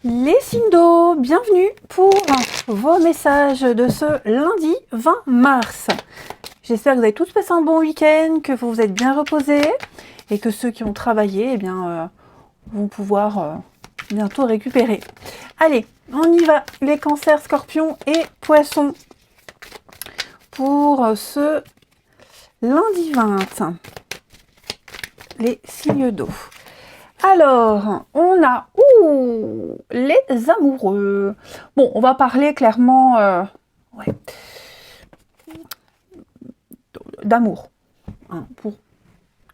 Les signes d'eau, bienvenue pour vos messages de ce lundi 20 mars. J'espère que vous avez tous passé un bon week-end, que vous vous êtes bien reposés et que ceux qui ont travaillé vont pouvoir bientôt récupérer. Allez, on y va, les cancers, scorpions et poissons pour ce lundi 20. Les signes d'eau. Alors, on a les amoureux. Bon, on va parler clairement d'amour. Hein. Pour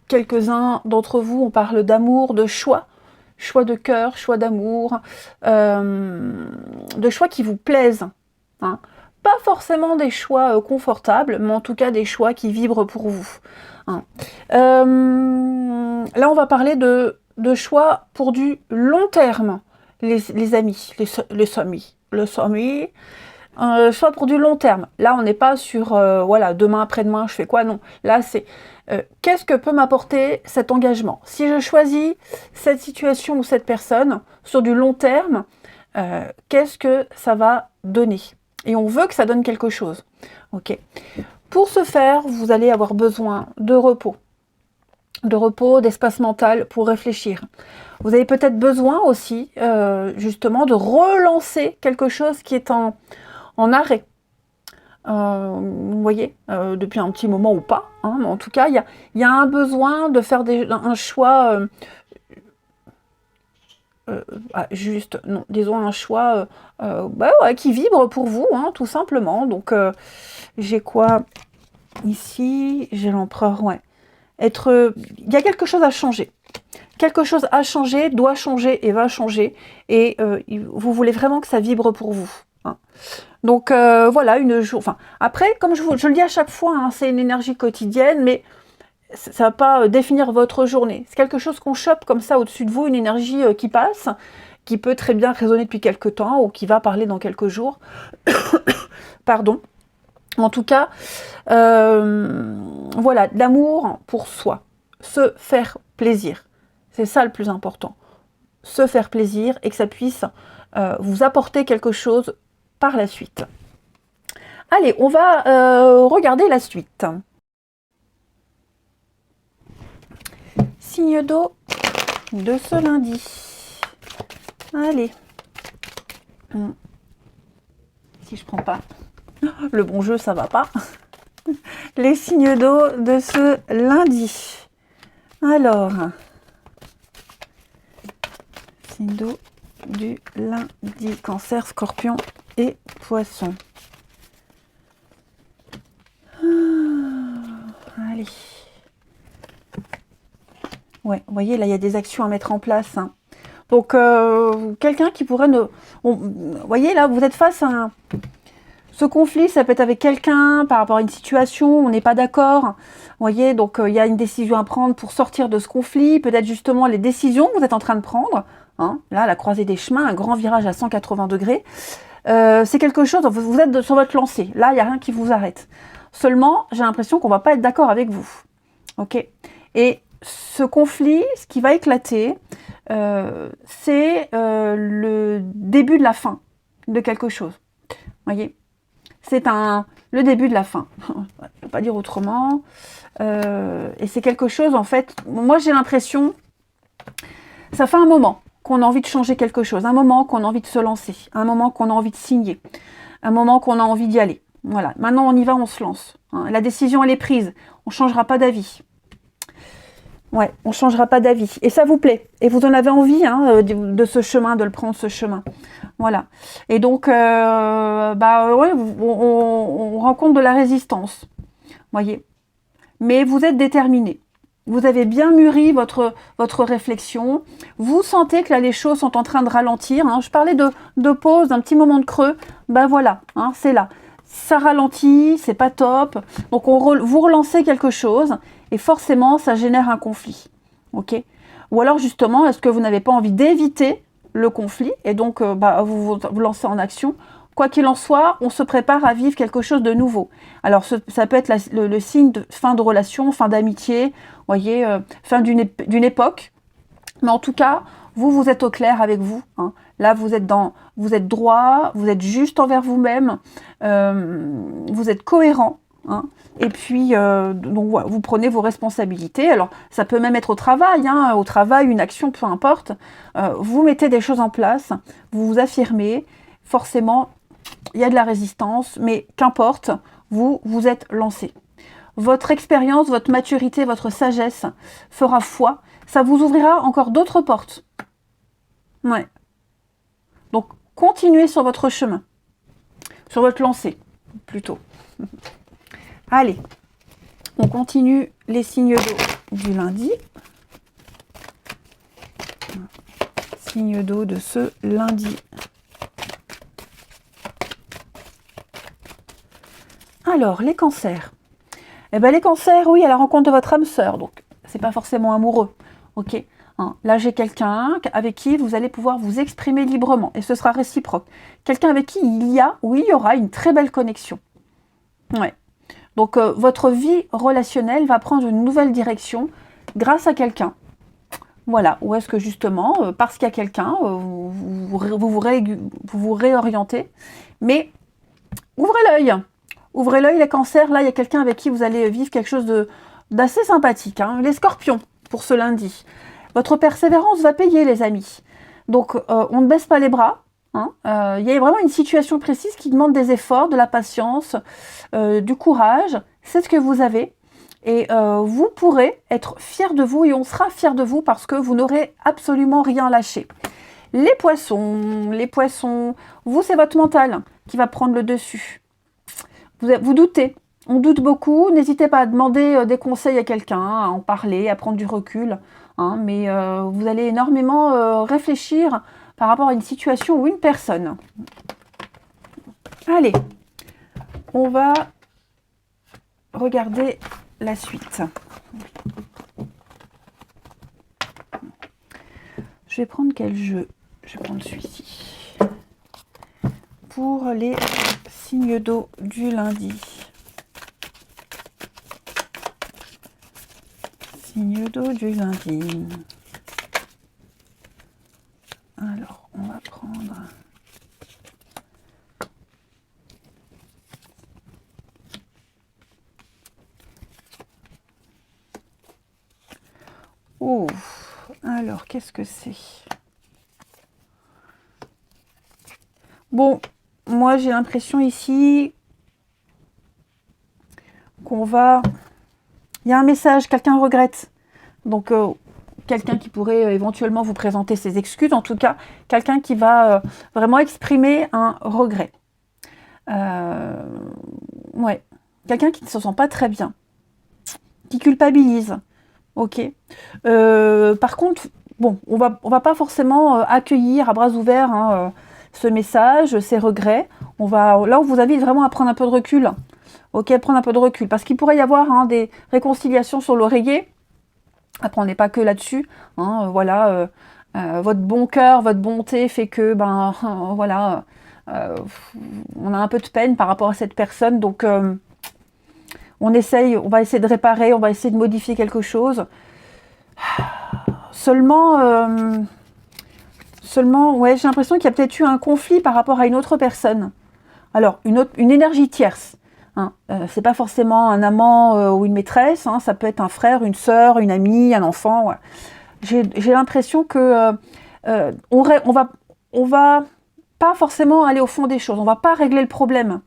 quelques-uns d'entre vous, on parle d'amour, de choix. Choix de cœur, choix d'amour, de choix qui vous plaisent. Hein. Pas forcément des choix confortables, mais en tout cas des choix qui vibrent pour vous. Hein. Là, on va parler de choix pour du long terme, les amis, le sommet, choix pour du long terme. Là, on n'est pas sur, voilà, demain, après-demain, je fais quoi? Non. Là, c'est qu'est-ce que peut m'apporter cet engagement? Si je choisis cette situation ou cette personne sur du long terme, qu'est-ce que ça va donner? Et on veut que ça donne quelque chose. Ok. Pour ce faire, vous allez avoir besoin de repos, d'espace mental pour réfléchir. Vous avez peut-être besoin aussi, justement, de relancer quelque chose qui est en arrêt. Vous voyez, depuis un petit moment ou pas, hein, mais en tout cas, il y a un besoin de faire un choix, disons un choix qui vibre pour vous, hein, tout simplement. Donc, j'ai quoi ici? J'ai l'empereur, ouais. Il y a quelque chose à changer. Quelque chose a changé, doit changer et va changer. Et vous voulez vraiment que ça vibre pour vous. Hein. Donc voilà, après, comme je le dis à chaque fois, hein, c'est une énergie quotidienne, mais ça ne va pas définir votre journée. C'est quelque chose qu'on chope comme ça au-dessus de vous, une énergie qui passe, qui peut très bien résonner depuis quelques temps ou qui va parler dans quelques jours. Pardon. En tout cas, voilà, l'amour pour soi, se faire plaisir. C'est ça le plus important. Se faire plaisir et que ça puisse vous apporter quelque chose par la suite. Allez, on va regarder la suite. Signe d'eau de ce lundi. Allez. Si je prends pas le bon jeu, ça va pas. Les signes d'eau de ce lundi. Alors, signe d'eau du lundi, cancer, scorpion et poisson. Allez. Ouais, vous voyez, là, il y a des actions à mettre en place. Hein. Donc, quelqu'un qui pourrait vous voyez, là, vous êtes face à ce conflit, ça peut être avec quelqu'un par rapport à une situation, on n'est pas d'accord. Vous voyez, donc il y a une décision à prendre pour sortir de ce conflit. Peut-être justement les décisions que vous êtes en train de prendre. Hein, là, la croisée des chemins, un grand virage à 180 degrés. C'est quelque chose, vous êtes sur votre lancée. Là, il n'y a rien qui vous arrête. Seulement, j'ai l'impression qu'on ne va pas être d'accord avec vous. Ok. Et ce conflit, ce qui va éclater, c'est le début de la fin de quelque chose. Voyez, c'est le début de la fin. Je ne peux pas dire autrement. Et c'est quelque chose, en fait, moi j'ai l'impression, ça fait un moment qu'on a envie de changer quelque chose, un moment qu'on a envie de se lancer, un moment qu'on a envie de signer, un moment qu'on a envie d'y aller. Voilà, maintenant on y va, on se lance. Hein. La décision, elle est prise. On ne changera pas d'avis. Ouais, on ne changera pas d'avis. Et ça vous plaît. Et vous en avez envie hein, de ce chemin, de le prendre, ce chemin. Voilà. Et donc, ouais, on rencontre de la résistance. Voyez. Mais vous êtes déterminé. Vous avez bien mûri votre réflexion. Vous sentez que là, les choses sont en train de ralentir. Hein. Je parlais de pause, d'un petit moment de creux. Ben voilà, hein, c'est là. Ça ralentit, c'est pas top. Donc, vous relancez quelque chose et forcément, ça génère un conflit. Ok ? Ou alors, justement, est-ce que vous n'avez pas envie d'éviter le conflit et donc vous lancez en action? Quoi qu'il en soit, on se prépare à vivre quelque chose de nouveau. Alors, ça peut être le signe de fin de relation, fin d'amitié, voyez, fin d'une époque. Mais en tout cas, vous êtes au clair avec vous. Hein. Là, vous êtes droit, vous êtes juste envers vous-même, vous êtes cohérent, hein, et puis, donc, voilà, vous prenez vos responsabilités. Alors, ça peut même être au travail, hein, une action, peu importe. Vous mettez des choses en place, vous vous affirmez. Forcément, il y a de la résistance, mais qu'importe, vous êtes lancé. Votre expérience, votre maturité, votre sagesse fera foi. Ça vous ouvrira encore d'autres portes. Ouais. Donc, continuez sur votre chemin. Sur votre lancée, plutôt. Allez, on continue les signes d'eau du lundi. Signes d'eau de ce lundi. Alors, les cancers. Eh bien, les cancers, oui, à la rencontre de votre âme sœur. Donc, c'est pas forcément amoureux. Ok, hein, là, j'ai quelqu'un avec qui vous allez pouvoir vous exprimer librement. Et ce sera réciproque. Quelqu'un avec qui il y aura une très belle connexion. Ouais. Donc, votre vie relationnelle va prendre une nouvelle direction grâce à quelqu'un. Voilà. Ou est-ce que justement, parce qu'il y a quelqu'un, vous vous réorientez. Mais, ouvrez l'œil. Ouvrez l'œil, les cancers. Là, il y a quelqu'un avec qui vous allez vivre quelque chose d'assez sympathique. Hein. Les scorpions, pour ce lundi. Votre persévérance va payer, les amis. Donc, on ne baisse pas les bras. Hein. Il y a vraiment une situation précise qui demande des efforts, de la patience, du courage. C'est ce que vous avez. Et vous pourrez être fiers de vous et on sera fiers de vous parce que vous n'aurez absolument rien lâché. Les poissons, vous, c'est votre mental qui va prendre le dessus. Vous doutez, on doute beaucoup, n'hésitez pas à demander des conseils à quelqu'un, à en parler, à prendre du recul, hein, mais vous allez énormément réfléchir par rapport à une situation ou une personne. Allez, on va regarder la suite. Je vais prendre quel jeu? Je vais prendre celui-ci. Pour les signes d'eau du lundi. Signes d'eau du lundi. Alors, on va prendre... Oh, alors, qu'est-ce que c'est? Bon, moi j'ai l'impression ici qu'on va... Il y a un message, quelqu'un regrette. Donc, quelqu'un qui pourrait éventuellement vous présenter ses excuses. En tout cas, quelqu'un qui va vraiment exprimer un regret. Ouais. Quelqu'un qui ne se sent pas très bien. Qui culpabilise. Ok. Par contre, bon, on va pas forcément accueillir à bras ouverts hein, ce message, ces regrets. Là, on vous invite vraiment à prendre un peu de recul. Ok, prendre un peu de recul. Parce qu'il pourrait y avoir hein, des réconciliations sur l'oreiller. Après, on n'est pas que là-dessus. Hein, voilà, votre bon cœur, votre bonté fait que, voilà, on a un peu de peine par rapport à cette personne. Donc, on va essayer de réparer, on va essayer de modifier quelque chose. Seulement, ouais, j'ai l'impression qu'il y a peut-être eu un conflit par rapport à une autre personne. Alors, une énergie tierce. Hein. C'est pas forcément un amant ou une maîtresse, hein, ça peut être un frère, une sœur, une amie, un enfant. Ouais. J'ai l'impression que on va pas forcément aller au fond des choses, on va pas régler le problème.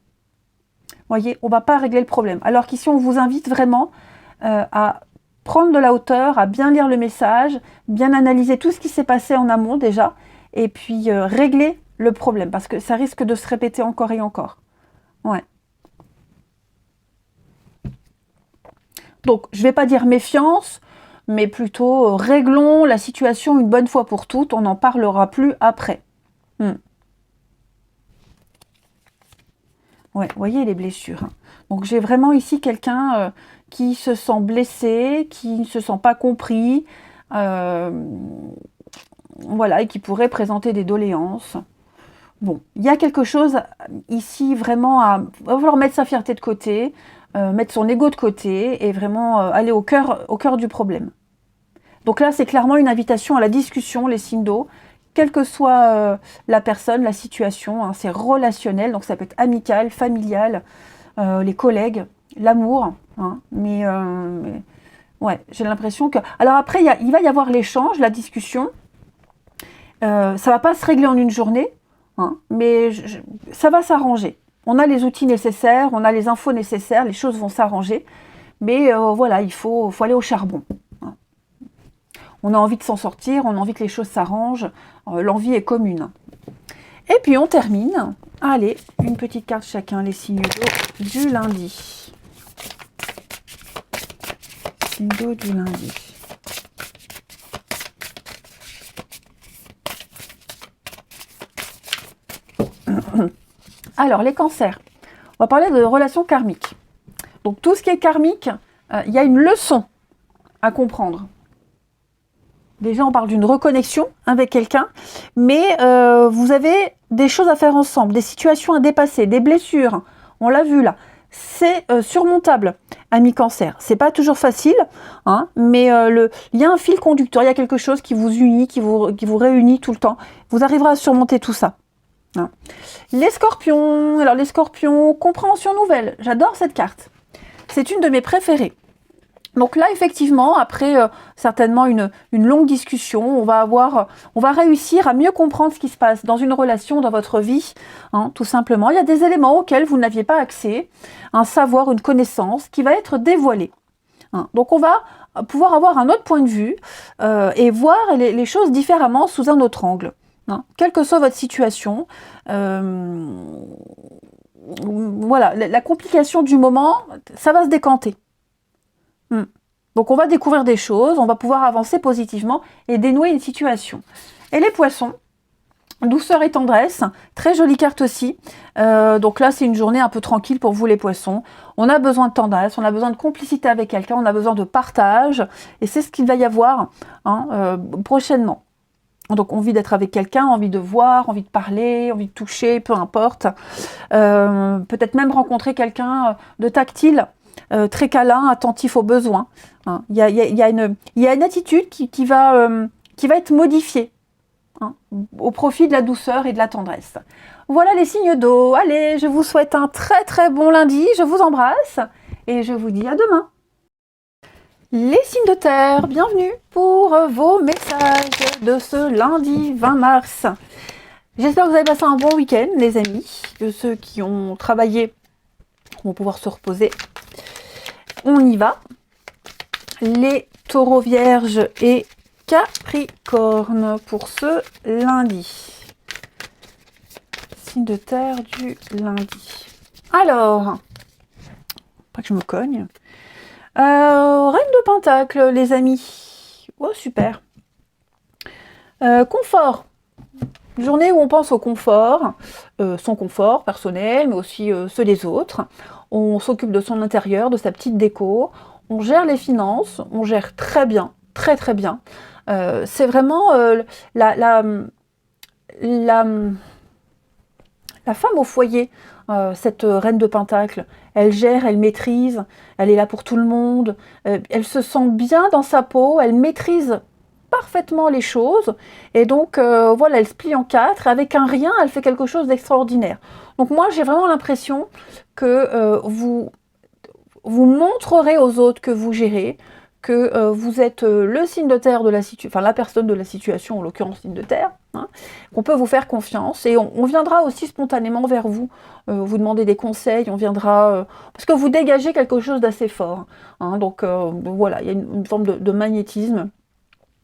Voyez, on va pas régler le problème. Alors qu'ici, on vous invite vraiment à prendre de la hauteur, à bien lire le message, bien analyser tout ce qui s'est passé en amont déjà, et puis régler le problème, parce que ça risque de se répéter encore et encore. Ouais. Donc, je ne vais pas dire méfiance, mais plutôt réglons la situation une bonne fois pour toutes, on n'en parlera plus après. Ouais, vous voyez les blessures. Hein. Donc, j'ai vraiment ici quelqu'un qui se sent blessé, qui ne se sent pas compris, voilà, et qui pourrait présenter des doléances. Bon, il y a quelque chose ici vraiment il va falloir mettre sa fierté de côté, mettre son ego de côté et vraiment aller au cœur du problème. Donc là, c'est clairement une invitation à la discussion, les signes d'eau. quelle que soit la personne, la situation, hein, c'est relationnel, donc ça peut être amical, familial, les collègues, l'amour, hein, mais ouais, j'ai l'impression que... Alors après, il va y avoir l'échange, la discussion, ça va pas se régler en une journée, hein, mais ça va s'arranger. On a les outils nécessaires, on a les infos nécessaires, les choses vont s'arranger, mais voilà, il faut aller au charbon. Hein. On a envie de s'en sortir, on a envie que les choses s'arrangent, l'envie est commune. Et puis on termine, allez, une petite carte chacun, les signes d'eau du lundi. Signes d'eau du lundi. Alors, les cancers. On va parler de relations karmiques. Donc, tout ce qui est karmique, il y a une leçon à comprendre. Déjà, on parle d'une reconnexion avec quelqu'un, mais vous avez des choses à faire ensemble, des situations à dépasser, des blessures. On l'a vu là. C'est surmontable, ami cancer. C'est pas toujours facile, hein, mais il y a un fil conducteur, il y a quelque chose qui vous unit, qui vous réunit tout le temps. Vous arriverez à surmonter tout ça. Hein. Les scorpions, alors les scorpions, compréhension nouvelle, j'adore cette carte. C'est une de mes préférées. Donc là, effectivement, après certainement une longue discussion, on va réussir à mieux comprendre ce qui se passe dans une relation, dans votre vie, hein, tout simplement. Il y a des éléments auxquels vous n'aviez pas accès, un savoir, une connaissance qui va être dévoilée. Hein. Donc on va pouvoir avoir un autre point de vue et voir les choses différemment sous un autre angle. Hein. Quelle que soit votre situation, voilà, la complication du moment, ça va se décanter. Donc on va découvrir des choses, on va pouvoir avancer positivement et dénouer une situation. Et les poissons, douceur et tendresse, très jolie carte aussi. Donc là c'est une journée un peu tranquille pour vous les poissons. On a besoin de tendresse, on a besoin de complicité avec quelqu'un, on a besoin de partage. Et c'est ce qu'il va y avoir hein, prochainement. Donc envie d'être avec quelqu'un, envie de voir, envie de parler, envie de toucher, peu importe. Peut-être même rencontrer quelqu'un de tactile. Très câlin, attentif aux besoins. Hein. Il y a une attitude qui va être modifiée hein, au profit de la douceur et de la tendresse. Voilà les signes d'eau. Allez, je vous souhaite un très très bon lundi. Je vous embrasse et je vous dis à demain. Les signes de terre, bienvenue pour vos messages de ce lundi 20 mars. J'espère que vous avez passé un bon week-end, les amis. Que ceux qui ont travaillé vont pouvoir se reposer. On y va. Les taureaux vierges et capricornes pour ce lundi. Signe de terre du lundi. Alors, pas que je me cogne. Reine de Pentacle, les amis. Oh, super. Confort. Journée où on pense au confort, son confort personnel, mais aussi ceux des autres. On s'occupe de son intérieur, de sa petite déco. On gère les finances, on gère très bien, très très bien. C'est vraiment la femme au foyer, cette reine de Pentacle. Elle gère, elle maîtrise, elle est là pour tout le monde. Elle se sent bien dans sa peau, elle maîtrise parfaitement les choses et donc voilà, elle se plie en quatre, avec un rien elle fait quelque chose d'extraordinaire. Donc moi j'ai vraiment l'impression que vous montrerez aux autres que vous gérez, que vous êtes le signe de terre de la situation, enfin la personne de la situation, en l'occurrence signe de terre, hein, qu'on peut vous faire confiance et on viendra aussi spontanément vers vous, vous demander des conseils, on viendra, parce que vous dégagez quelque chose d'assez fort, hein, donc voilà, il y a une forme de magnétisme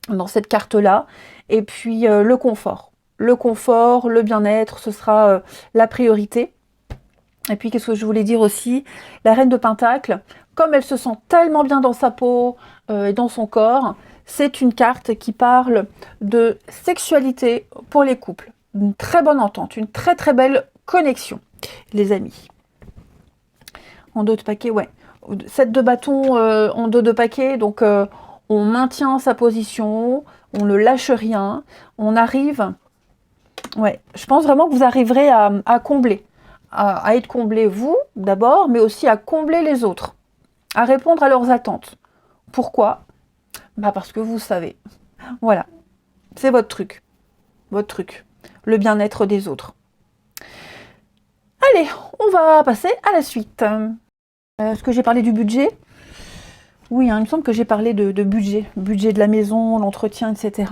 dans cette carte-là, et puis le confort, le bien-être, ce sera la priorité. Et puis qu'est-ce que je voulais dire aussi, la reine de Pentacle, comme elle se sent tellement bien dans sa peau et dans son corps, c'est une carte qui parle de sexualité pour les couples, une très bonne entente, une très très belle connexion, les amis. En dos de paquet, ouais, 7 de bâton en dos de paquet, donc on maintient sa position, on ne lâche rien, on arrive, ouais, je pense vraiment que vous arriverez à combler, à être comblé vous d'abord, mais aussi à combler les autres, à répondre à leurs attentes. Pourquoi ? Bah parce que vous savez, voilà, c'est votre truc. votre truc. Le bien-être des autres. Allez, on va passer à la suite. Est-ce que j'ai parlé du budget? Oui, hein, il me semble que j'ai parlé de budget. Budget de la maison, l'entretien, etc.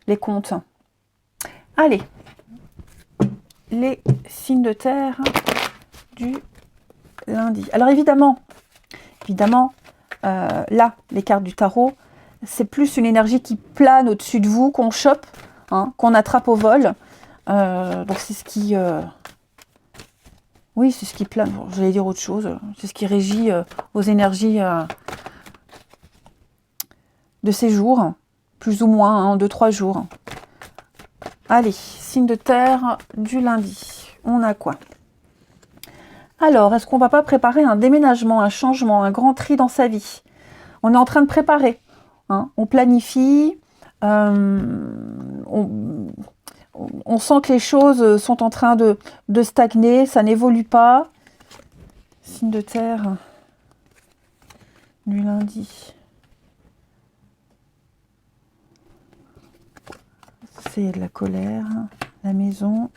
Les comptes. Allez. Les signes de terre du lundi. Alors évidemment, là, les cartes du tarot, c'est plus une énergie qui plane au-dessus de vous, qu'on chope, hein, qu'on attrape au vol. Donc c'est ce qui... Oui, c'est ce qui plane. Bon, j'allais dire autre chose. C'est ce qui régit vos énergies de ces jours. Plus ou moins, 2-3 jours. Allez, signe de terre du lundi. On a quoi? Alors, est-ce qu'on va pas préparer un déménagement, un changement, un grand tri dans sa vie? On est en train de préparer. Hein, on planifie. On sent que les choses sont en train de stagner. Ça n'évolue pas. Signe de terre du lundi. C'est de la colère. La maison.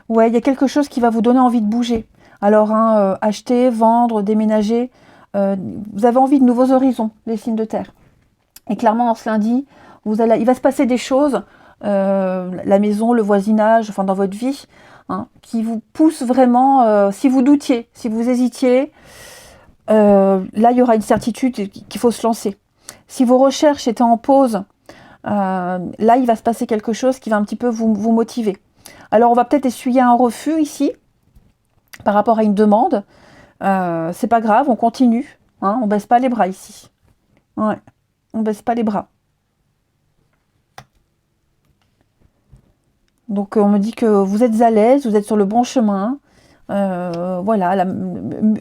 Ouais, il y a quelque chose qui va vous donner envie de bouger. Alors, hein, acheter, vendre, déménager, vous avez envie de nouveaux horizons, les signes de terre. Et clairement, en ce lundi, il va se passer des choses, la maison, le voisinage, enfin dans votre vie, hein, qui vous poussent vraiment, si vous doutiez, si vous hésitiez, là, il y aura une certitude qu'il faut se lancer. Si vos recherches étaient en pause, là, il va se passer quelque chose qui va un petit peu vous motiver. Alors, on va peut-être essuyer un refus ici, par rapport à une demande. C'est pas grave, on continue. Hein, on baisse pas les bras ici. Ouais, on baisse pas les bras. Donc, on me dit que vous êtes à l'aise, vous êtes sur le bon chemin. Voilà,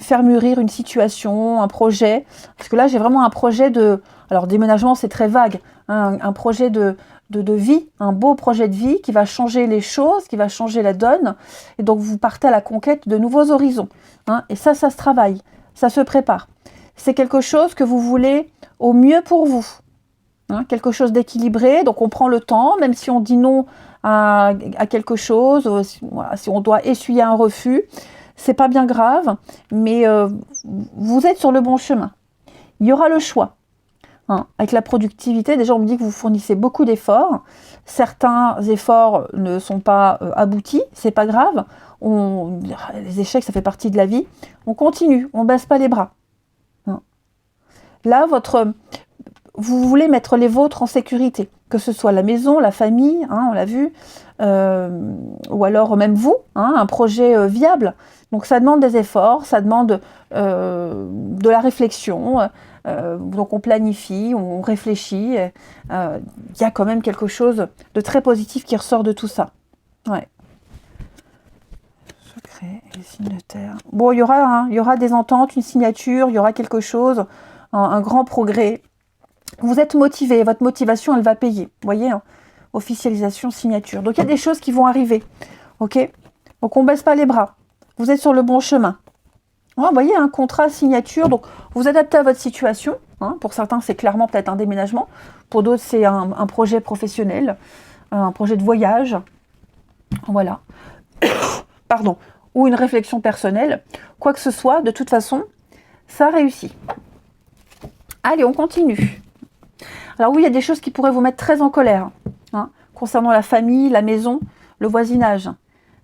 faire mûrir une situation, un projet. Parce que là, j'ai vraiment un projet de... Alors, déménagement, c'est très vague. Hein, un projet de vie, un beau projet de vie qui va changer les choses, qui va changer la donne. Et donc, vous partez à la conquête de nouveaux horizons. Hein, et ça se travaille, ça se prépare. C'est quelque chose que vous voulez au mieux pour vous. Hein, quelque chose d'équilibré. Donc, on prend le temps, même si on dit non à quelque chose, voilà, si on doit essuyer un refus, c'est pas bien grave, mais vous êtes sur le bon chemin. Il y aura le choix. Hein, avec la productivité, déjà on me dit que vous fournissez beaucoup d'efforts. Certains efforts ne sont pas aboutis, c'est pas grave. Les échecs, ça fait partie de la vie. On continue, on baisse pas les bras. Hein. Là, vous voulez mettre les vôtres en sécurité, que ce soit la maison, la famille, hein, on l'a vu, ou alors même vous, hein, un projet viable. Donc ça demande des efforts, ça demande de la réflexion. Donc on planifie, on réfléchit. Il y a quand même quelque chose de très positif qui ressort de tout ça. Ouais. Secret et signes de terre. Bon, il y aura des ententes, une signature, il y aura quelque chose, un grand progrès. Vous êtes motivé, votre motivation, elle va payer. Vous voyez, hein, officialisation, signature. Donc, il y a des choses qui vont arriver. OK? Donc, on ne baisse pas les bras. Vous êtes sur le bon chemin. Vous voyez, un contrat, signature. Donc, vous adaptez à votre situation. Hein. Pour certains, c'est clairement peut-être un déménagement. Pour d'autres, c'est un projet professionnel, un projet de voyage. Voilà. Pardon. Ou une réflexion personnelle. Quoi que ce soit, de toute façon, ça réussit. Allez, on continue. Alors oui, il y a des choses qui pourraient vous mettre très en colère, hein, concernant la famille, la maison, le voisinage.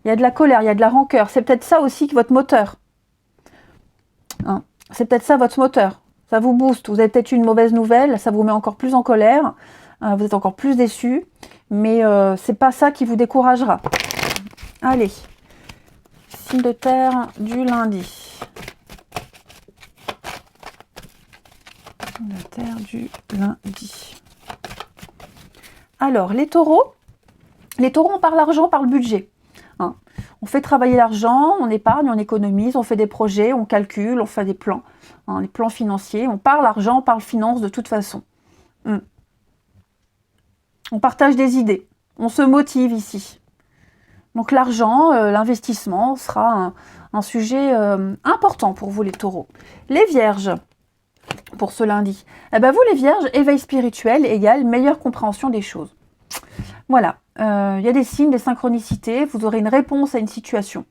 Il y a de la colère, il y a de la rancœur. C'est peut-être ça aussi que votre moteur. Hein, c'est peut-être ça votre moteur. Ça vous booste. Vous avez peut-être une mauvaise nouvelle, ça vous met encore plus en colère. Vous êtes encore plus déçu. Mais c'est pas ça qui vous découragera. Allez. Signe de terre du lundi. La terre du lundi. Alors, les taureaux, on parle argent, on parle budget. Hein. On fait travailler l'argent, on épargne, on économise, on fait des projets, on calcule, on fait des plans. Hein, les plans financiers, on parle argent, on parle finance de toute façon. On partage des idées, on se motive ici. Donc l'argent, l'investissement sera un sujet important pour vous les taureaux. Les vierges. pour ce lundi. Eh ben vous les vierges, éveil spirituel égale meilleure compréhension des choses. Voilà, il y a des signes, des synchronicités, vous aurez une réponse à une situation.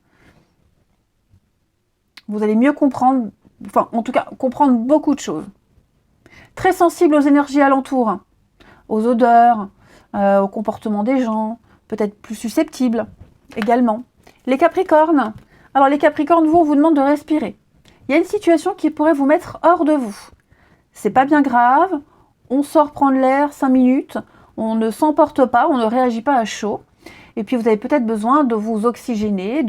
Vous allez mieux comprendre, enfin en tout cas comprendre beaucoup de choses. Très sensible aux énergies alentours, hein, aux odeurs, au comportement des gens, peut-être plus susceptible également. Les Capricornes, alors les Capricornes, vous, on vous demande de respirer. Il y a une situation qui pourrait vous mettre hors de vous. C'est pas bien grave, on sort prendre l'air 5 minutes, on ne s'emporte pas, on ne réagit pas à chaud. Et puis vous avez peut-être besoin de vous oxygéner,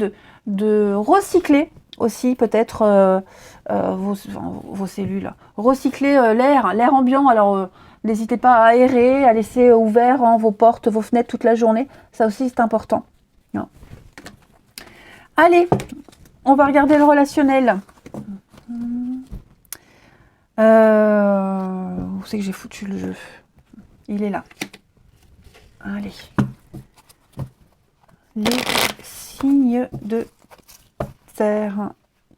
de recycler aussi peut-être vos cellules. Recycler l'air ambiant. Alors n'hésitez pas à aérer, à laisser ouvert vos portes, vos fenêtres toute la journée. Ça aussi c'est important. Non. Allez, on va regarder le relationnel. Où c'est que j'ai foutu le jeu? Il est là. Allez. Les signes de terre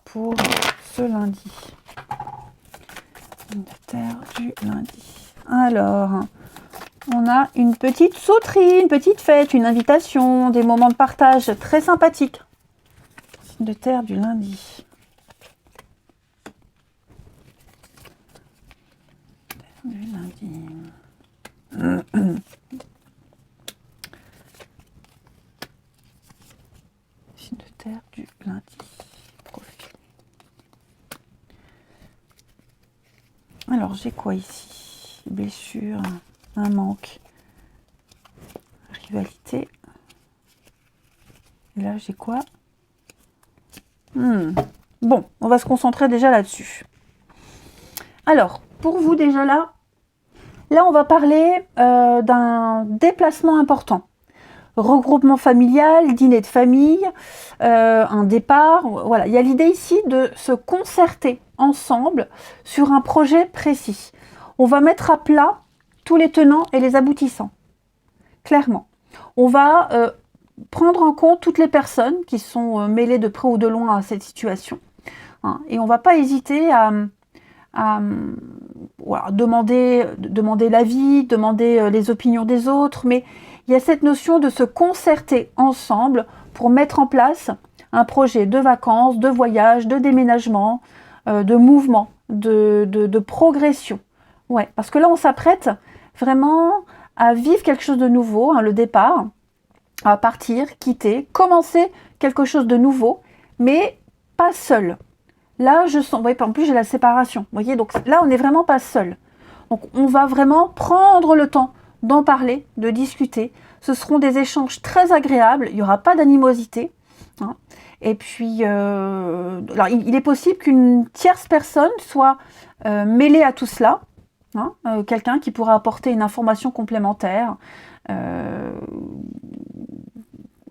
pour ce lundi. Signes de terre du lundi. Alors, on a une petite sauterie, une petite fête, une invitation, des moments de partage très sympathiques. Signes de terre du lundi. Du lundi. Signe de terre du lundi. Profil. Alors j'ai quoi ici? Blessure, un manque, rivalité. Et là j'ai quoi? Bon, on va se concentrer déjà là-dessus. Alors, pour vous déjà là on va parler d'un déplacement important. Regroupement familial, dîner de famille, un départ. Voilà, il y a l'idée ici de se concerter ensemble sur un projet précis. On va mettre à plat tous les tenants et les aboutissants. Clairement. On va prendre en compte toutes les personnes qui sont mêlées de près ou de loin à cette situation. Hein, et on ne va pas hésiter à voilà, demander l'avis, demander les opinions des autres, mais il y a cette notion de se concerter ensemble pour mettre en place un projet de vacances, de voyage, de déménagement, de mouvement, de progression. Ouais, parce que là, on s'apprête vraiment à vivre quelque chose de nouveau, hein, le départ, à partir, quitter, commencer quelque chose de nouveau, mais pas seul. Là, je sens, vous voyez, en plus, j'ai la séparation. Vous voyez, donc là, on n'est vraiment pas seul. Donc, on va vraiment prendre le temps d'en parler, de discuter. Ce seront des échanges très agréables. Il n'y aura pas d'animosité. Hein. Et puis, alors, il est possible qu'une tierce personne soit mêlée à tout cela. Hein, quelqu'un qui pourra apporter une information complémentaire.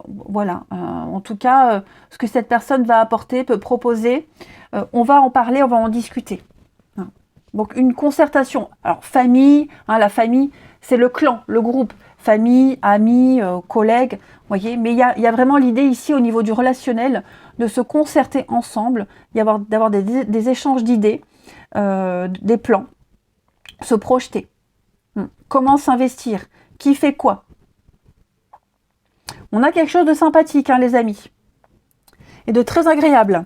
Voilà. En tout cas, ce que cette personne va apporter, peut proposer, on va en parler, on va en discuter. Hein. Donc, une concertation. Alors, famille, hein, la famille, c'est le clan, le groupe. Famille, amis, collègues, voyez. Mais il y a vraiment l'idée ici, au niveau du relationnel, de se concerter ensemble, d'avoir des échanges d'idées, des plans, se projeter. Comment s'investir? Qui fait quoi? On a quelque chose de sympathique, hein, les amis. Et de très agréable.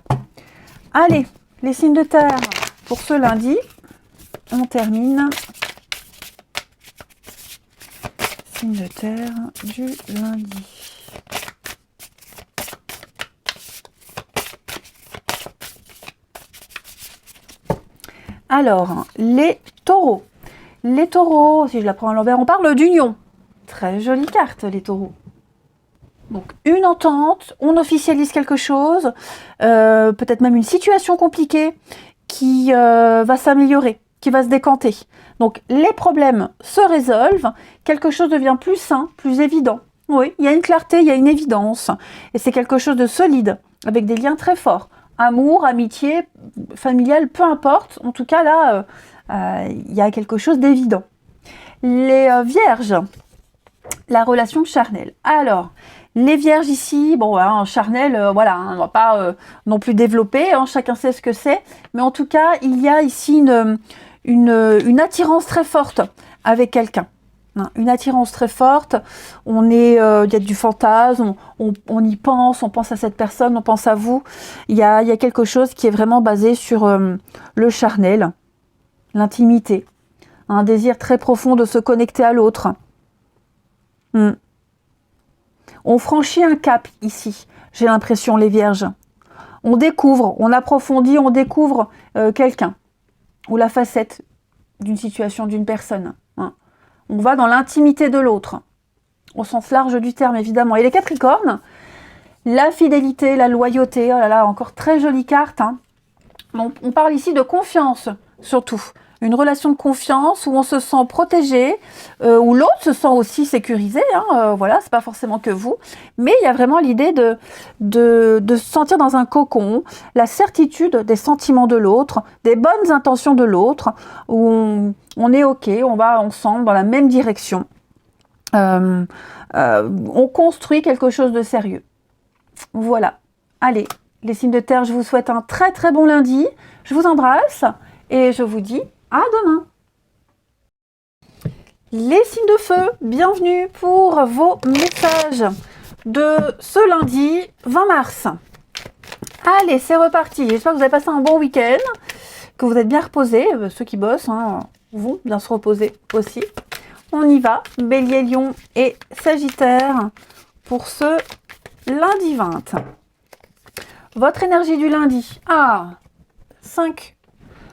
Allez, les signes de terre pour ce lundi. On termine. Signes de terre du lundi. Alors, les taureaux. Les taureaux, si je la prends à l'envers, on parle d'union. Très jolie carte, les taureaux. Donc, une entente, on officialise quelque chose, peut-être même une situation compliquée qui va s'améliorer, qui va se décanter. Donc, les problèmes se résolvent, quelque chose devient plus sain, plus évident. Oui, il y a une clarté, il y a une évidence. Et c'est quelque chose de solide, avec des liens très forts. Amour, amitié, familial, peu importe. En tout cas, là, il y a quelque chose d'évident. Les vierges, la relation charnelle. Alors, les vierges ici, bon, hein, charnel, voilà, hein, on ne va pas non plus développer, hein, chacun sait ce que c'est, mais en tout cas, il y a ici une attirance très forte avec quelqu'un. Hein, une attirance très forte, il y a du fantasme, on y pense, on pense à cette personne, on pense à vous. Il y a quelque chose qui est vraiment basé sur le charnel, l'intimité, un désir très profond de se connecter à l'autre. On franchit un cap ici, j'ai l'impression, les vierges. On découvre, on approfondit, on découvre quelqu'un ou la facette d'une situation, d'une personne. Hein. On va dans l'intimité de l'autre, au sens large du terme, évidemment. Et les Capricornes, la fidélité, la loyauté, oh là là, encore très jolie carte. Hein. On parle ici de confiance, surtout. Une relation de confiance où on se sent protégé, où l'autre se sent aussi sécurisé. Hein, voilà, c'est pas forcément que vous. Mais il y a vraiment l'idée de se sentir dans un cocon, la certitude des sentiments de l'autre, des bonnes intentions de l'autre, où on est OK, on va ensemble dans la même direction. On construit quelque chose de sérieux. Voilà. Allez, les signes de terre, je vous souhaite un très très bon lundi. Je vous embrasse et je vous dis à demain. Les signes de feu, bienvenue pour vos messages de ce lundi 20 mars. Allez, c'est reparti. J'espère que vous avez passé un bon week-end, que vous êtes bien reposés. Ceux qui bossent vont bien se reposer aussi. On y va. Bélier, Lion et Sagittaire pour ce lundi 20. Votre énergie du lundi. 5.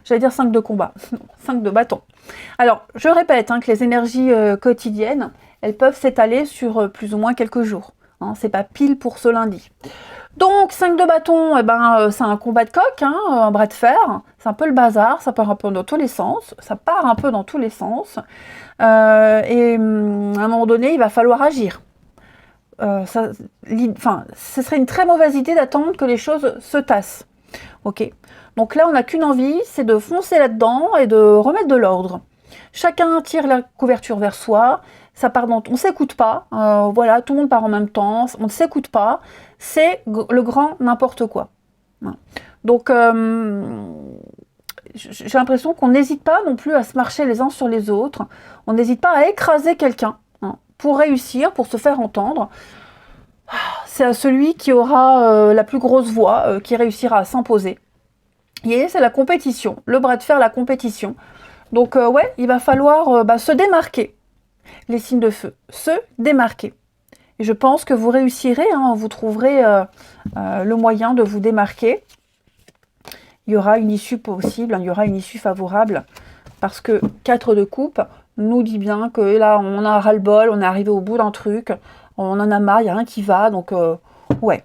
J'allais dire 5 de combat. 5 de bâton. Alors, je répète que les énergies quotidiennes, elles peuvent s'étaler sur plus ou moins quelques jours. C'est pas pile pour ce lundi. Donc, 5 de bâton, c'est un combat de coq, un bras de fer. C'est un peu le bazar, ça part un peu dans tous les sens. Et à un moment donné, il va falloir agir. Ce serait une très mauvaise idée d'attendre que les choses se tassent. Ok. Donc là, on n'a qu'une envie, c'est de foncer là-dedans et de remettre de l'ordre. Chacun tire la couverture vers soi, ça part on ne s'écoute pas, voilà, tout le monde part en même temps, on ne s'écoute pas, c'est le grand n'importe quoi. Donc, j'ai l'impression qu'on n'hésite pas non plus à se marcher les uns sur les autres, on n'hésite pas à écraser quelqu'un pour réussir, pour se faire entendre. C'est à celui qui aura la plus grosse voix qui réussira à s'imposer. Et c'est la compétition, le bras de fer, la compétition. Donc ouais, il va falloir se démarquer, les signes de feu, se démarquer. Et je pense que vous réussirez, vous trouverez le moyen de vous démarquer. Il y aura une issue possible, il y aura une issue favorable, parce que 4 de coupe nous dit bien que là, on a ras-le-bol, on est arrivé au bout d'un truc, on en a marre, il n'y a rien qui va, donc ouais.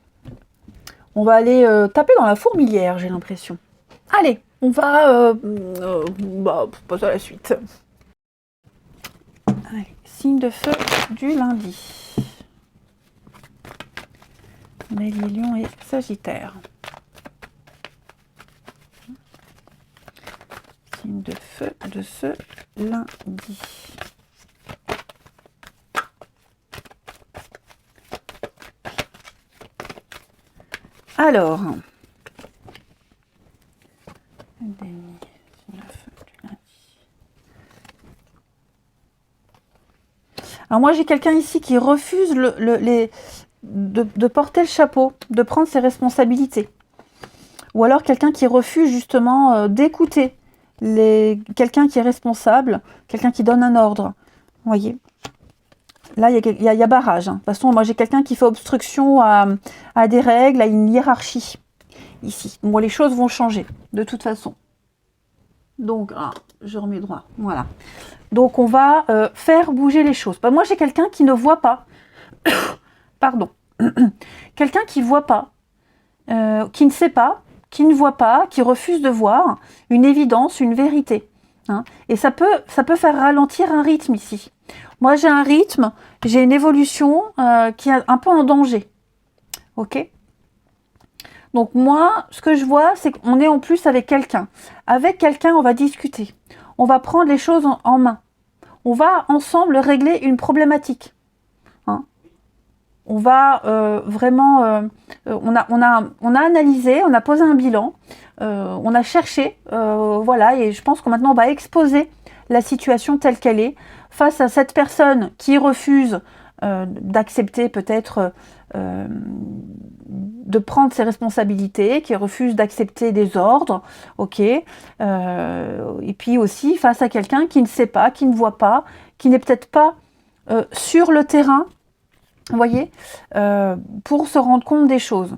On va aller taper dans la fourmilière, j'ai l'impression. Allez, on va passer à la suite. Allez, signe de feu du lundi. Bélier, Lion et Sagittaire. Signe de feu de ce lundi. Alors, moi j'ai quelqu'un ici qui refuse de porter le chapeau, de prendre ses responsabilités. Ou alors quelqu'un qui refuse justement d'écouter quelqu'un qui est responsable, quelqu'un qui donne un ordre. Vous voyez ? Là, il y a barrage. De toute façon, moi j'ai quelqu'un qui fait obstruction à des règles, à une hiérarchie. Ici. Bon, les choses vont changer, de toute façon. Donc, je remets droit. Voilà. Donc, on va faire bouger les choses. Moi, j'ai quelqu'un qui ne voit pas. Pardon. Quelqu'un qui ne voit pas, qui ne sait pas, qui ne voit pas, qui refuse de voir une évidence, une vérité. Et ça peut faire ralentir un rythme ici. Moi, j'ai un rythme, j'ai une évolution qui est un peu en danger. Ok ? Donc moi, ce que je vois, c'est qu'on est en plus avec quelqu'un. Avec quelqu'un, on va discuter. On va prendre les choses en main. On va ensemble régler une problématique. on va vraiment, on a analysé, on a posé un bilan, on a cherché, voilà, et je pense que maintenant on va exposer la situation telle qu'elle est, face à cette personne qui refuse d'accepter peut-être de prendre ses responsabilités, qui refuse d'accepter des ordres, ok, et puis aussi face à quelqu'un qui ne sait pas, qui ne voit pas, qui n'est peut-être pas sur le terrain, vous voyez, pour se rendre compte des choses.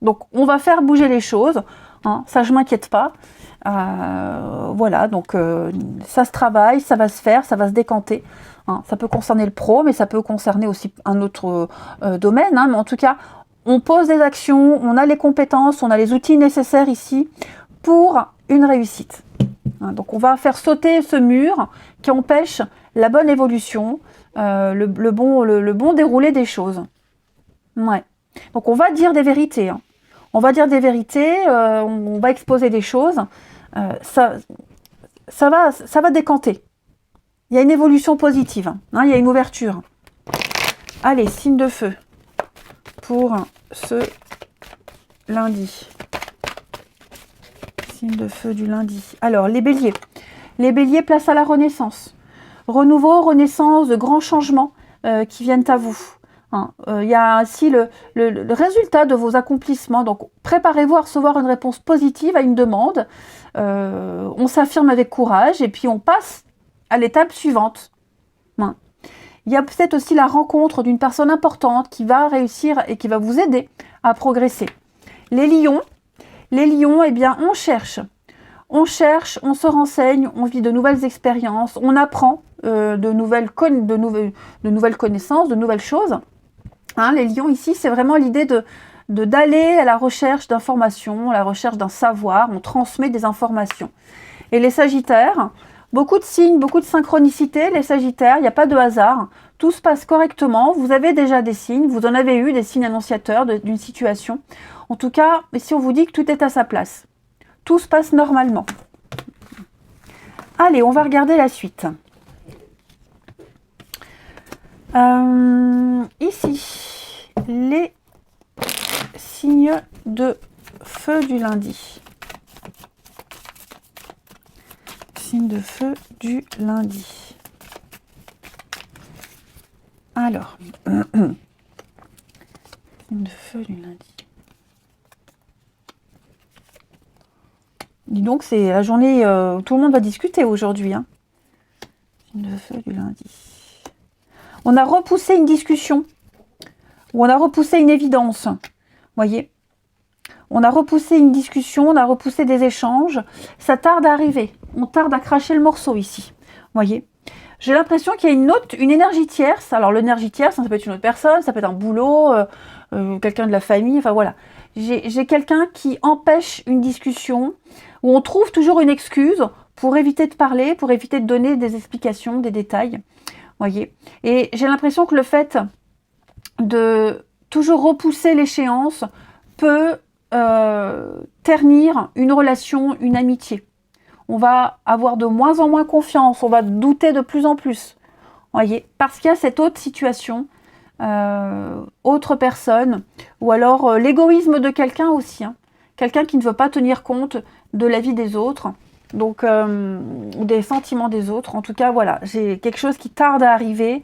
Donc on va faire bouger les choses, hein, ça je m'inquiète pas. Voilà, donc ça se travaille, ça va se faire, ça va se décanter. Hein. Ça peut concerner le pro, mais ça peut concerner aussi un autre domaine. Hein. Mais en tout cas, on pose des actions, on a les compétences, on a les outils nécessaires ici pour une réussite. Hein. Donc on va faire sauter ce mur qui empêche la bonne évolution, le bon déroulé des choses. Ouais. Donc on va dire des vérités. Hein. On va dire des vérités, on va exposer des choses. Ça va décanter. Il y a une évolution positive, hein, il y a une ouverture. Allez, signe de feu pour ce lundi. Signe de feu du lundi. Alors, les béliers. Les béliers, place à la renaissance. Renouveau, renaissance, de grands changements qui viennent à vous. Il y a ainsi le résultat de vos accomplissements. Donc, préparez-vous à recevoir une réponse positive à une demande. On s'affirme avec courage et puis on passe à l'étape suivante. Il y a peut-être aussi la rencontre d'une personne importante qui va réussir et qui va vous aider à progresser. Les lions, eh bien, on cherche, on se renseigne, on vit de nouvelles expériences, on apprend de nouvelles connaissances, de nouvelles choses. Hein, les lions ici, c'est vraiment l'idée d'aller à la recherche d'informations, à la recherche d'un savoir, on transmet des informations. Et les sagittaires, beaucoup de signes, beaucoup de synchronicité, les sagittaires, il n'y a pas de hasard, tout se passe correctement, vous avez déjà des signes, vous en avez eu des signes annonciateurs d'une situation. En tout cas, si on vous dit que tout est à sa place, tout se passe normalement. Allez, on va regarder la suite. Ici, les signes de feu du lundi. Signe de feu du lundi. Alors, signe de feu du lundi. Dis donc, c'est la journée où tout le monde va discuter aujourd'hui. Hein. Signe de feu du lundi. On a repoussé une discussion, ou on a repoussé une évidence. Voyez, on a repoussé une discussion, on a repoussé des échanges. Ça tarde à arriver. On tarde à cracher le morceau ici. Voyez, j'ai l'impression qu'il y a une énergie tierce. Alors l'énergie tierce, ça peut être une autre personne, ça peut être un boulot, quelqu'un de la famille. Enfin voilà, j'ai quelqu'un qui empêche une discussion où on trouve toujours une excuse pour éviter de parler, pour éviter de donner des explications, des détails. Voyez, et j'ai l'impression que le fait de toujours repousser l'échéance peut ternir une relation, une amitié. On va avoir de moins en moins confiance, on va douter de plus en plus. Voyez, parce qu'il y a cette autre situation, autre personne, ou alors l'égoïsme de quelqu'un aussi. Hein. Quelqu'un qui ne veut pas tenir compte de la vie des autres. Donc, des sentiments des autres. En tout cas, voilà, j'ai quelque chose qui tarde à arriver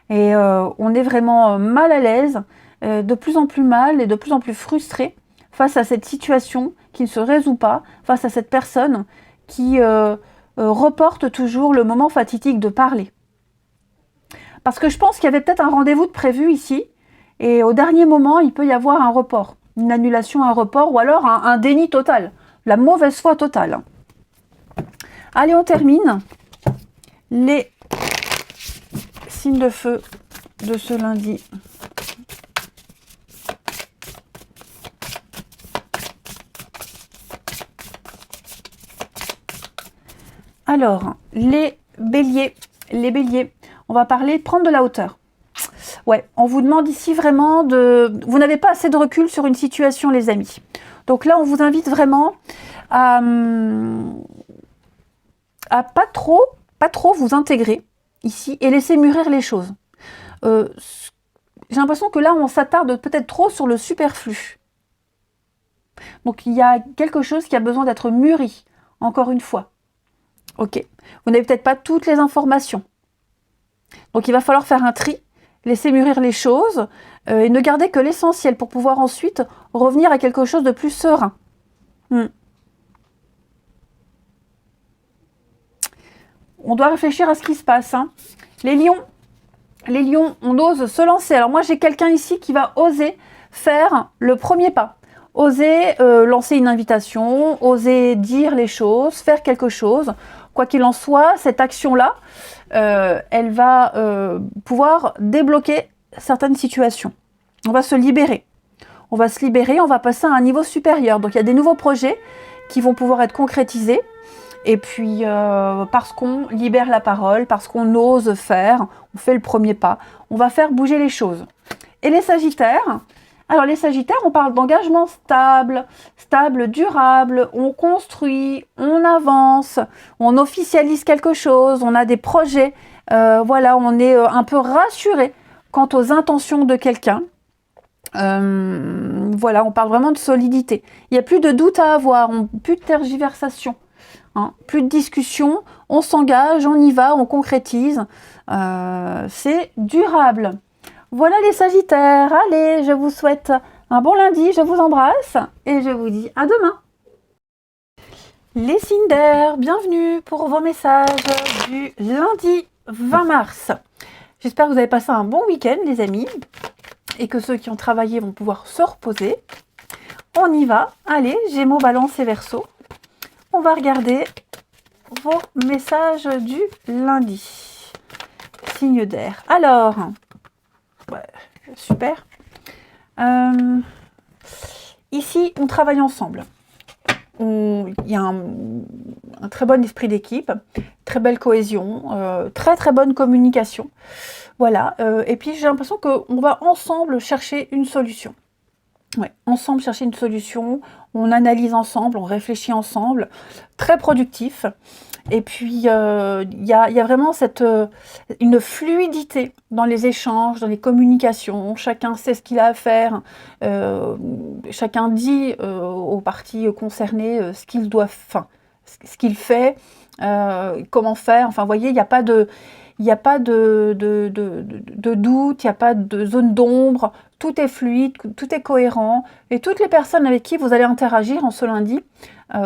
et on est vraiment mal à l'aise, de plus en plus mal et de plus en plus frustré face à cette situation qui ne se résout pas, face à cette personne qui reporte toujours le moment fatidique de parler. Parce que je pense qu'il y avait peut-être un rendez-vous de prévu ici et au dernier moment, il peut y avoir un report, une annulation, un report ou alors un déni total, la mauvaise foi totale. Allez, on termine les signes de feu de ce lundi. Alors, les béliers, on va parler de prendre de la hauteur. Ouais, on vous demande ici vraiment vous n'avez pas assez de recul sur une situation, les amis. Donc là, on vous invite vraiment à pas trop vous intégrer ici et laisser mûrir les choses. j'ai l'impression que là, on s'attarde peut-être trop sur le superflu. Donc, il y a quelque chose qui a besoin d'être mûri, encore une fois. Ok. Vous n'avez peut-être pas toutes les informations. Donc, il va falloir faire un tri, laisser mûrir les choses et ne garder que l'essentiel pour pouvoir ensuite revenir à quelque chose de plus serein. On doit réfléchir à ce qui se passe. Hein. Les lions, on ose se lancer. Alors moi, j'ai quelqu'un ici qui va oser faire le premier pas. Oser lancer une invitation, oser dire les choses, faire quelque chose. Quoi qu'il en soit, cette action-là, elle va pouvoir débloquer certaines situations. On va se libérer. On va se libérer, on va passer à un niveau supérieur. Donc il y a des nouveaux projets qui vont pouvoir être concrétisés. Et puis, parce qu'on libère la parole, parce qu'on ose faire, on fait le premier pas, on va faire bouger les choses. Et les Sagittaires, alors les Sagittaires, on parle d'engagement stable, durable, on construit, on avance, on officialise quelque chose, on a des projets, voilà, on est un peu rassuré quant aux intentions de quelqu'un. Voilà, on parle vraiment de solidité. Il n'y a plus de doute à avoir, plus de tergiversation. Hein, plus de discussion, on s'engage, on y va, on concrétise. C'est durable. Voilà les Sagittaires. Allez, je vous souhaite un bon lundi, je vous embrasse et je vous dis à demain. Les signes d'air, bienvenue pour vos messages du lundi 20 mars. J'espère que vous avez passé un bon week-end, les amis, et que ceux qui ont travaillé vont pouvoir se reposer. On y va. Allez, Gémeaux, Balance et Verseau. On va regarder vos messages du lundi. Signe d'air. Alors, ouais, super. Ici, on travaille ensemble. Il y a un très bon esprit d'équipe, très belle cohésion, très bonne communication. Voilà. Et puis, j'ai l'impression qu'on va ensemble chercher une solution. Ouais, ensemble chercher une solution, on analyse ensemble, on réfléchit ensemble, très productif. Et puis, il y a vraiment une fluidité dans les échanges, dans les communications. Chacun sait ce qu'il a à faire. Chacun dit aux parties concernées ce qu'il doit, ce qu'il fait, comment faire. Enfin, vous voyez, il n'y a pas de doute, il n'y a pas de zone d'ombre. Tout est fluide, tout est cohérent. Et toutes les personnes avec qui vous allez interagir en ce lundi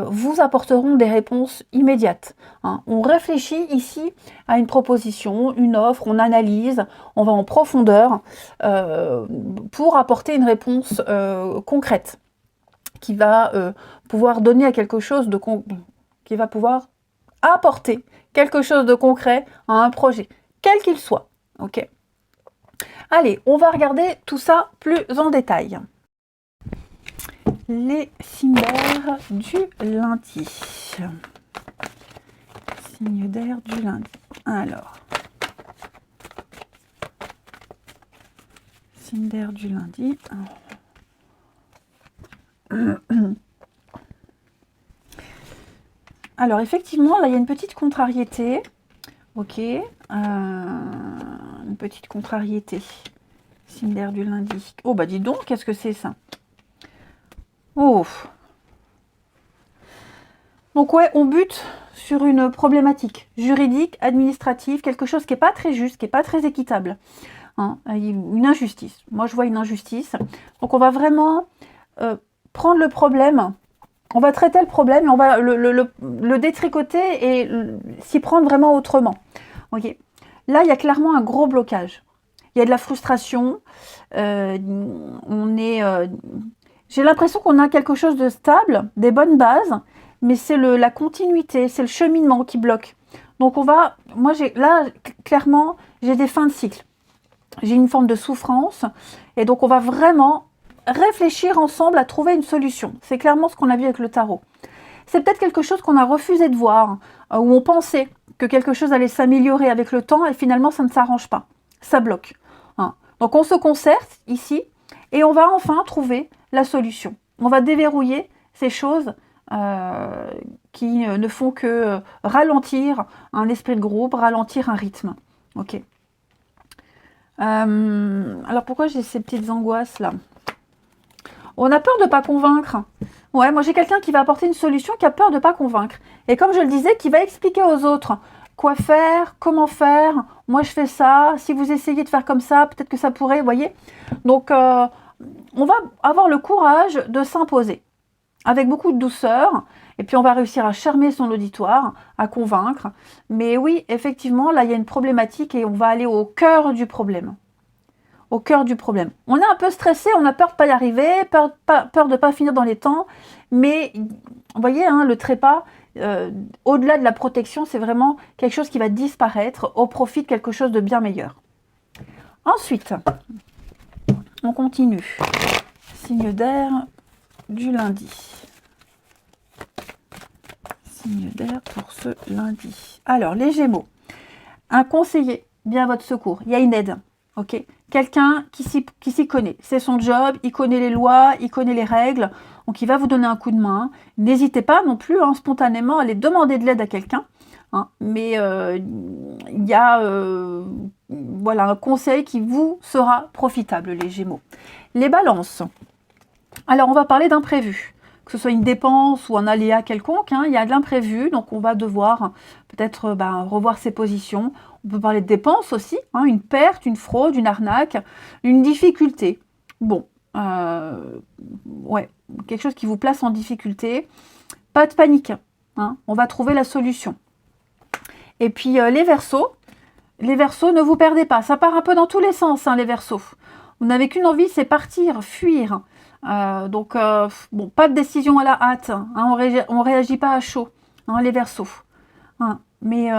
vous apporteront des réponses immédiates. Hein. On réfléchit ici à une proposition, une offre, on analyse, on va en profondeur pour apporter une réponse concrète qui va pouvoir donner à quelque chose qui va pouvoir apporter quelque chose de concret à un projet, quel qu'il soit. Ok. Allez, on va regarder tout ça plus en détail. Les signes d'air du lundi. Signes d'air du lundi. Alors. Signes d'air du lundi. Alors, effectivement, là, il y a une petite contrariété. Ok. Une petite contrariété. Signe d'air du lundi. Oh, bah dis donc, qu'est-ce que c'est ça? Oh. Donc ouais, on bute sur une problématique juridique, administrative, quelque chose qui n'est pas très juste, qui n'est pas très équitable. Hein, une injustice. Moi, je vois une injustice. Donc, on va vraiment prendre le problème, on va traiter le problème et on va le détricoter et s'y prendre vraiment autrement. Okay. Là, il y a clairement un gros blocage. Il y a de la frustration. J'ai l'impression qu'on a quelque chose de stable, des bonnes bases, mais c'est la continuité, c'est le cheminement qui bloque. Donc clairement, j'ai des fins de cycle. J'ai une forme de souffrance et donc on va vraiment réfléchir ensemble à trouver une solution. C'est clairement ce qu'on a vu avec le tarot. C'est peut-être quelque chose qu'on a refusé de voir, où on pensait que quelque chose allait s'améliorer avec le temps et finalement ça ne s'arrange pas. Ça bloque. Hein. Donc on se concerte ici et on va enfin trouver la solution. On va déverrouiller ces choses qui ne font que ralentir un esprit de groupe, ralentir un rythme. Ok. Alors pourquoi j'ai ces petites angoisses là? On a peur de ne pas convaincre. Ouais, moi j'ai quelqu'un qui va apporter une solution qui a peur de ne pas convaincre. Et comme je le disais, qui va expliquer aux autres quoi faire, comment faire. Moi je fais ça, si vous essayez de faire comme ça, peut-être que ça pourrait, vous voyez. Donc on va avoir le courage de s'imposer avec beaucoup de douceur. Et puis on va réussir à charmer son auditoire, à convaincre. Mais oui, effectivement, là il y a une problématique et on va aller au cœur du problème. Au cœur du problème. On est un peu stressé, on a peur de ne pas y arriver, peur de ne pas finir dans les temps, mais vous voyez, hein, le trépas, au-delà de la protection, c'est vraiment quelque chose qui va disparaître au profit de quelque chose de bien meilleur. Ensuite, on continue. Signe d'air du lundi. Signe d'air pour ce lundi. Alors, les Gémeaux. Un conseiller, bien à votre secours. Il y a une aide. Ok, quelqu'un qui s'y connaît, c'est son job, il connaît les lois, il connaît les règles, donc il va vous donner un coup de main. N'hésitez pas non plus spontanément à aller demander de l'aide à quelqu'un, mais il y a voilà, un conseil qui vous sera profitable, les Gémeaux. Les Balances, alors on va parler d'imprévu, que ce soit une dépense ou un aléa quelconque, il y a de l'imprévu, donc on va devoir peut-être revoir ses positions. On peut parler de dépenses aussi, une perte, une fraude, une arnaque, une difficulté. Bon, ouais, quelque chose qui vous place en difficulté. Pas de panique, on va trouver la solution. Et puis les Verseaux, ne vous perdez pas. Ça part un peu dans tous les sens, les Verseaux. Vous n'avez qu'une envie, c'est partir, fuir. Donc, bon, pas de décision à la hâte. On réagit pas à chaud, les Verseaux. Mais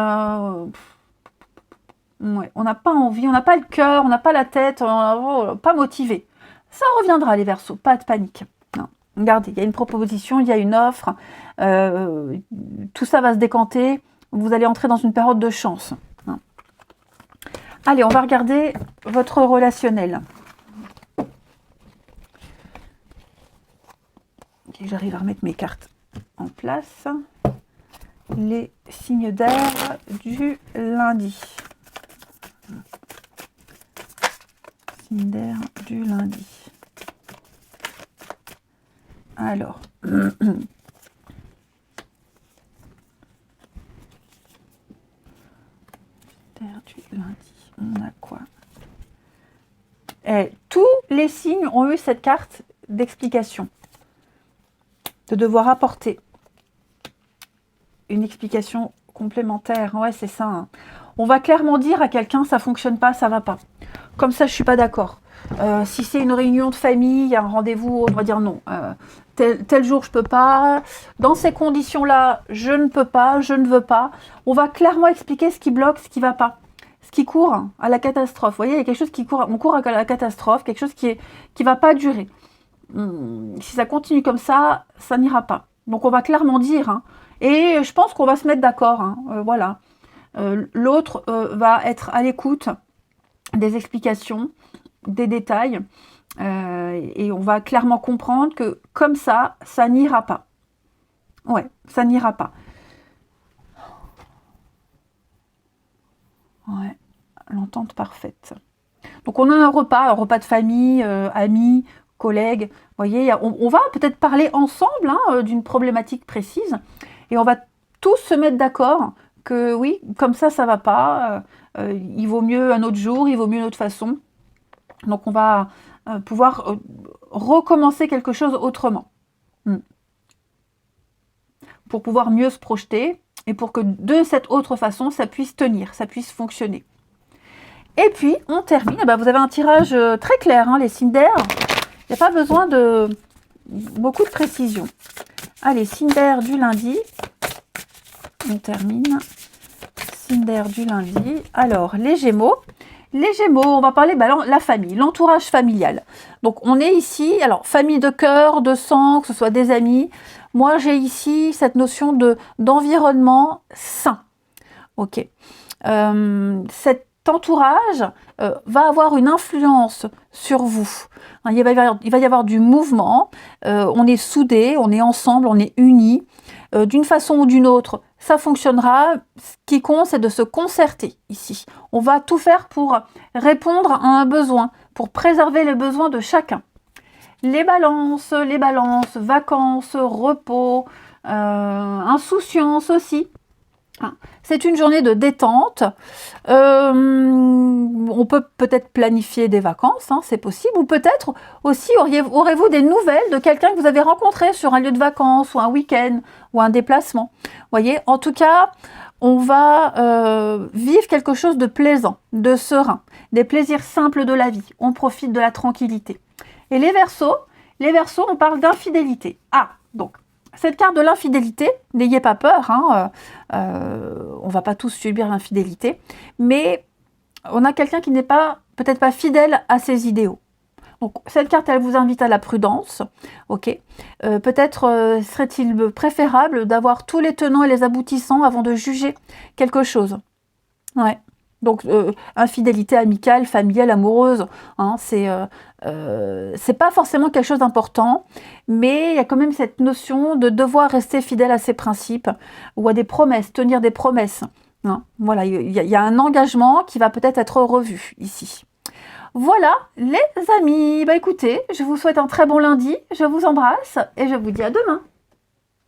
ouais, on n'a pas envie, on n'a pas le cœur, on n'a pas la tête, pas motivé. Ça reviendra, les Verseaux, pas de panique. Non. Regardez, il y a une proposition, il y a une offre, tout ça va se décanter, vous allez entrer dans une période de chance. Allez, on va regarder votre relationnel. Okay, j'arrive à remettre mes cartes en place. Les signes d'air du lundi. Signe d'air du lundi. Alors, d'air du lundi, on a quoi? Tous les signes ont eu cette carte d'explication, de devoir apporter une explication complémentaire. Ouais, c'est ça. On va clairement dire à quelqu'un, ça fonctionne pas, ça va pas. Comme ça, je suis pas d'accord. Si c'est une réunion de famille, il y a un rendez-vous, on va dire non. Tel jour, je peux pas. Dans ces conditions-là, je ne peux pas, je ne veux pas. On va clairement expliquer ce qui bloque, ce qui va pas. Ce qui court à la catastrophe. Vous voyez, il y a quelque chose qui court, on court à la catastrophe, quelque chose qui va pas durer. Si ça continue comme ça, ça n'ira pas. Donc on va clairement dire, et je pense qu'on va se mettre d'accord, voilà. L'autre va être à l'écoute des explications, des détails, et on va clairement comprendre que comme ça, ça n'ira pas. Ouais, ça n'ira pas. Ouais, l'entente parfaite. Donc on a un repas de famille, amis, collègues. Vous voyez, on va peut-être parler ensemble d'une problématique précise, et on va tous se mettre d'accord que oui, comme ça va pas. Il vaut mieux un autre jour, il vaut mieux une autre façon. Donc on va pouvoir recommencer quelque chose autrement. Pour pouvoir mieux se projeter et pour que de cette autre façon, ça puisse tenir, ça puisse fonctionner. Et puis, on termine. Vous avez un tirage très clair, les signes d'air. Il n'y a pas besoin de beaucoup de précision. Allez, signe d'air du lundi. On termine. Signe d'air du lundi. Alors, les Gémeaux. Les Gémeaux, on va parler la famille, l'entourage familial. Donc, on est ici, alors, famille de cœur, de sang, que ce soit des amis. Moi, j'ai ici cette notion d'environnement sain. Ok. Cet entourage va avoir une influence sur vous. Il va y avoir du mouvement, on est soudés, on est ensemble, on est unis. D'une façon ou d'une autre, ça fonctionnera. Ce qui compte, c'est de se concerter ici. On va tout faire pour répondre à un besoin, pour préserver les besoins de chacun. Les balances, vacances, repos, insouciance aussi. C'est une journée de détente. On peut peut-être planifier des vacances, hein, c'est possible. Ou peut-être aussi aurez-vous des nouvelles de quelqu'un que vous avez rencontré sur un lieu de vacances ou un week-end ou un déplacement. Voyez, en tout cas, on va vivre quelque chose de plaisant, de serein, des plaisirs simples de la vie. On profite de la tranquillité. Et les Verseaux, on parle d'infidélité. Ah, donc, cette carte de l'infidélité, n'ayez pas peur, hein, on ne va pas tous subir l'infidélité, mais on a quelqu'un qui n'est peut-être pas fidèle à ses idéaux. Donc, cette carte, elle vous invite à la prudence, ok. Peut-être serait-il préférable d'avoir tous les tenants et les aboutissants avant de juger quelque chose. Ouais. Donc, infidélité amicale, familiale, amoureuse, hein, c'est pas forcément quelque chose d'important, mais il y a quand même cette notion de devoir rester fidèle à ses principes ou à des promesses, tenir des promesses. Hein. Voilà, il y a un engagement qui va peut-être être revu ici. Voilà, les amis, bah écoutez, je vous souhaite un très bon lundi, je vous embrasse et je vous dis à demain.